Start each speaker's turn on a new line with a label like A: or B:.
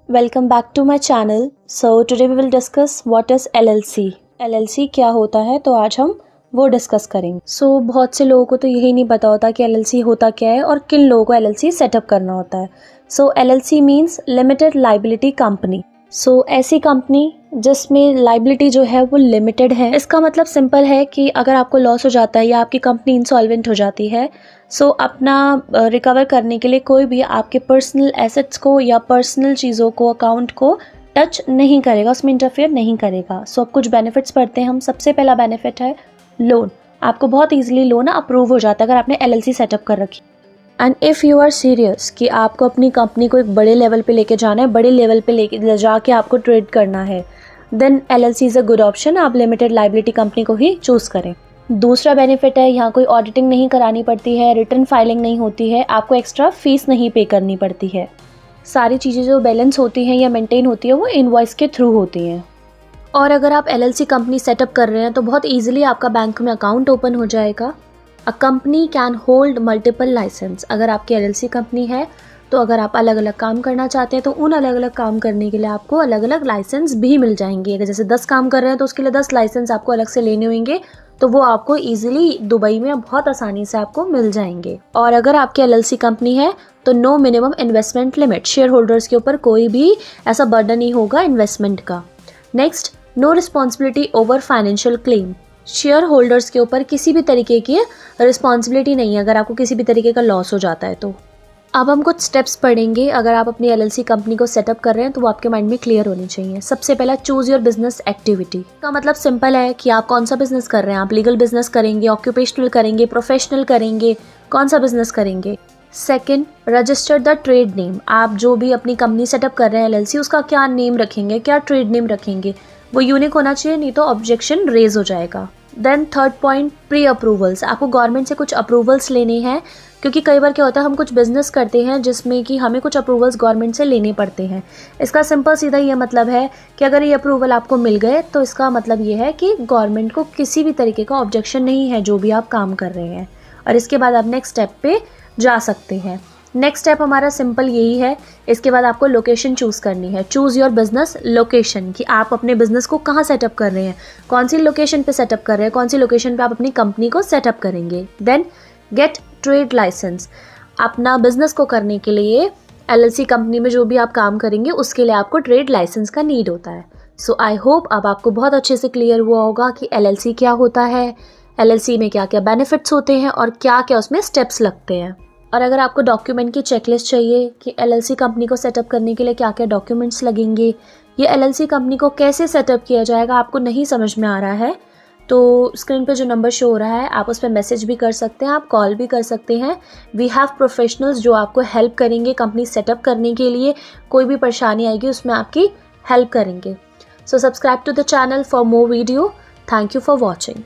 A: Welcome back to my channel. So today we will discuss what is LLC. LLC क्या होता है, तो आज हम वो डिस्कस करेंगे. बहुत से लोगों को तो यही नहीं पता होता कि LLC होता क्या है और किन लोगों को LLC सेटअप करना होता है. LLC means limited liability company. ऐसी कंपनी जिसमें लाइबिलिटी जो है वो लिमिटेड है. इसका मतलब सिंपल है कि अगर आपको लॉस हो जाता है या आपकी कंपनी इंसॉल्वेंट हो जाती है, अपना रिकवर करने के लिए कोई भी आपके पर्सनल एसेट्स को या पर्सनल चीज़ों को, अकाउंट को टच नहीं करेगा, उसमें इंटरफेयर नहीं करेगा. अब कुछ बेनिफिट्स पढ़ते हैं हम. सबसे पहला बेनिफिट है लोन. आपको बहुत ईजिली लोन अप्रूव हो जाता है अगर आपने LLC सेटअप कर रखी. And if you are serious कि आपको अपनी कंपनी को एक बड़े लेवल पे लेके जाना है, बड़े लेवल पे ले जाके आपको ट्रेड करना है, then LLC is a good option. आप लिमिटेड लाइबिलिटी कंपनी को ही चूज़ करें. दूसरा बेनिफिट है, यहाँ कोई ऑडिटिंग नहीं करानी पड़ती है, रिटर्न फाइलिंग नहीं होती है, आपको एक्स्ट्रा फीस नहीं पे करनी पड़ती है. सारी चीज़ें जो बैलेंस होती हैं या मेंटेन होती है वो इनवॉइस के थ्रू होती हैं. और अगर आप LLC कंपनी सेटअप कर रहे हैं तो बहुत ईजिली आपका बैंक में अकाउंट ओपन हो जाएगा. A company can hold multiple license. अगर आपकी LLC कंपनी है तो अगर आप अलग अलग काम करना चाहते हैं तो उन अलग अलग काम करने के लिए आपको अलग अलग लाइसेंस भी मिल जाएंगे. अगर जैसे 10 काम कर रहे हैं तो उसके लिए 10 लाइसेंस आपको अलग से लेने होंगे, तो वो आपको ईजिली दुबई में बहुत आसानी से आपको मिल जाएंगे. और अगर आपकी LLC कंपनी है तो no minimum investment limit. Shareholders के ऊपर कोई भी ऐसा बर्डन नहीं होगा इन्वेस्टमेंट का. Next, no responsibility over financial claim. Shareholders के ऊपर किसी भी तरीके की रिस्पॉन्सिबिलिटी नहीं है अगर आपको किसी भी तरीके का लॉस हो जाता है तो. अब हम कुछ स्टेप्स पढ़ेंगे. अगर आप अपनी LLC कंपनी को सेटअप कर रहे हैं तो वो आपके माइंड में क्लियर होनी चाहिए. सबसे पहला, चूज योर बिजनेस एक्टिविटी. का मतलब सिंपल है कि आप कौन सा बिजनेस कर रहे हैं. आप लीगल बिजनेस करेंगे, ऑक्यूपेशनल करेंगे, प्रोफेशनल करेंगे, कौन सा बिजनेस करेंगे. Second, register the trade name. आप जो भी अपनी कंपनी सेटअप कर रहे हैं LLC, उसका क्या नेम रखेंगे, क्या ट्रेड नेम रखेंगे, वो यूनिक होना चाहिए, नहीं तो ऑब्जेक्शन रेज हो जाएगा. Then third point, pre approvals. आपको गवर्नमेंट से कुछ अप्रूवल्स लेने हैं, क्योंकि कई बार क्या होता है हम कुछ बिजनेस करते हैं जिसमें कि हमें कुछ अप्रूवल्स गवर्नमेंट से लेने पड़ते हैं. इसका सिंपल सीधा ये मतलब है कि अगर ये अप्रूवल आपको मिल गए तो इसका मतलब ये है कि गवर्नमेंट को किसी भी तरीके का ऑब्जेक्शन नहीं है जो भी आप काम कर रहे हैं, और इसके बाद आप नेक्स्ट स्टेप पे जा सकते हैं. नेक्स्ट स्टेप हमारा सिंपल यही है. इसके बाद आपको लोकेशन चूज़ करनी है. चूज़ योर बिजनेस लोकेशन, कि आप अपने बिजनेस को कहाँ सेटअप कर रहे हैं, कौन सी लोकेशन पे सेटअप कर रहे हैं, कौन सी लोकेशन पे आप अपनी कंपनी को सेटअप करेंगे. Then get trade license. अपना बिजनेस को करने के लिए LLC कंपनी में जो भी आप काम करेंगे उसके लिए आपको ट्रेड लाइसेंस का नीड होता है. आई होप अब आपको बहुत अच्छे से क्लियर हुआ होगा कि LLC क्या होता है, LLC में क्या क्या बेनिफिट्स होते हैं और क्या क्या उसमें स्टेप्स लगते हैं. और अगर आपको डॉक्यूमेंट की चेकलिस्ट चाहिए कि LLC कंपनी को सेटअप करने के लिए क्या क्या डॉक्यूमेंट्स लगेंगे, ये LLC कंपनी को कैसे सेटअप किया जाएगा, आपको नहीं समझ में आ रहा है, तो स्क्रीन पे जो नंबर शो हो रहा है आप उस पर मैसेज भी कर सकते हैं, आप कॉल भी कर सकते हैं. वी हैव प्रोफेशनल्स जो आपको हेल्प करेंगे कंपनी सेटअप करने के लिए. कोई भी परेशानी आएगी उसमें आपकी हेल्प करेंगे. Subscribe to the channel for more video. Thank you for watching.